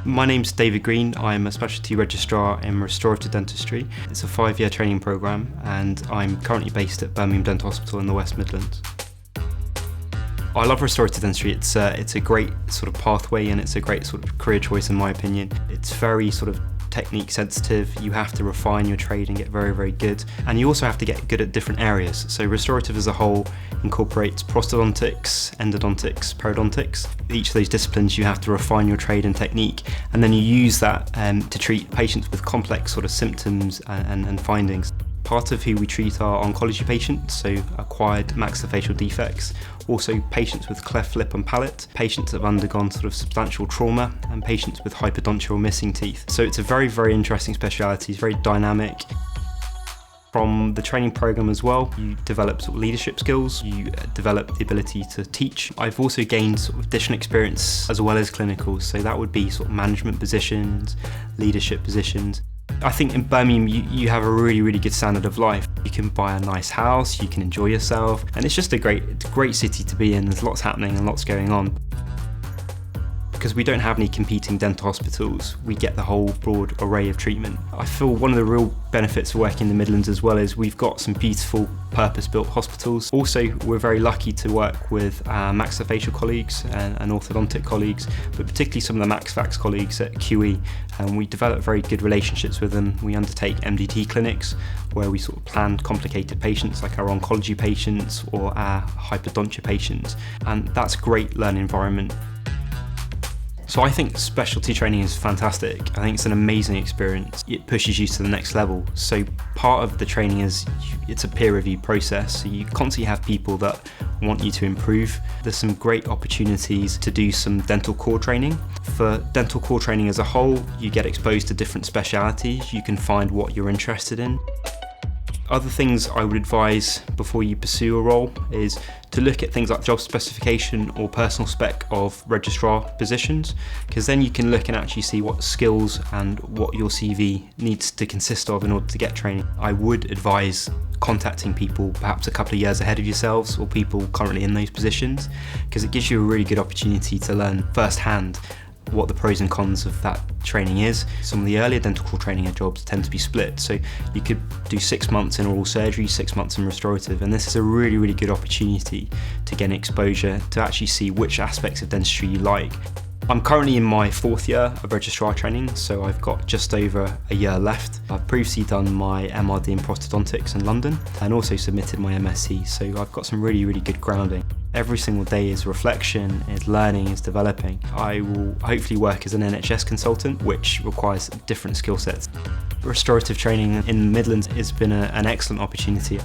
My name's David Green. I'm a specialty registrar in restorative dentistry. It's a 5-year training programme and I'm currently based at Birmingham Dental Hospital in the West Midlands. I love restorative dentistry. It's a great sort of pathway and it's a great sort of career choice in my opinion. It's very sort of technique sensitive. You have to refine your trade and get very, very good. And you also have to get good at different areas. So restorative as a whole incorporates prosthodontics, endodontics, periodontics. Each of those disciplines you have to refine your trade and technique, and then you use that to treat patients with complex sort of symptoms and findings. Part of who we treat are oncology patients, so acquired maxillofacial defects, also patients with cleft lip and palate, patients that have undergone sort of substantial trauma, and patients with hypodontia or missing teeth. So it's a very, very interesting speciality, it's very dynamic. From the training program as well, you develop sort of leadership skills, you develop the ability to teach. I've also gained sort of additional experience as well as clinical, so that would be sort of management positions, leadership positions. I think in Birmingham you have a really, really good standard of life. You can buy a nice house, you can enjoy yourself, and it's just a great city to be in. There's lots happening and lots going on. Because we don't have any competing dental hospitals, we get the whole broad array of treatment. I feel one of the real benefits of working in the Midlands as well is we've got some beautiful purpose-built hospitals. Also, we're very lucky to work with our maxillofacial colleagues and orthodontic colleagues, but particularly some of the MaxFax colleagues at QE. And we develop very good relationships with them. We undertake MDT clinics where we sort of plan complicated patients like our oncology patients or our hypodontia patients. And that's a great learning environment. So I think specialty training is fantastic. I think it's an amazing experience. It pushes you to the next level. So part of the training is it's a peer review process. So you constantly have people that want you to improve. There's some great opportunities to do some dental core training. For dental core training as a whole, you get exposed to different specialities. You can find what you're interested in. Other things I would advise before you pursue a role is to look at things like job specification or personal spec of registrar positions, because then you can look and actually see what skills and what your CV needs to consist of in order to get training. I would advise contacting people perhaps a couple of years ahead of yourselves or people currently in those positions, because it gives you a really good opportunity to learn firsthand what the pros and cons of that training is. Some of the earlier dental core training jobs tend to be split, so you could do 6 months in oral surgery, 6 months in restorative, and this is a really, really good opportunity to get exposure to actually see which aspects of dentistry you like. I'm currently in my 4th year of registrar training, so I've got just over a year left. I've previously done my MRD in prosthodontics in London and also submitted my MSc, so I've got some really, really good grounding. Every single day is reflection, is learning, is developing. I will hopefully work as an NHS consultant, which requires different skill sets. Restorative training in the Midlands has been an excellent opportunity.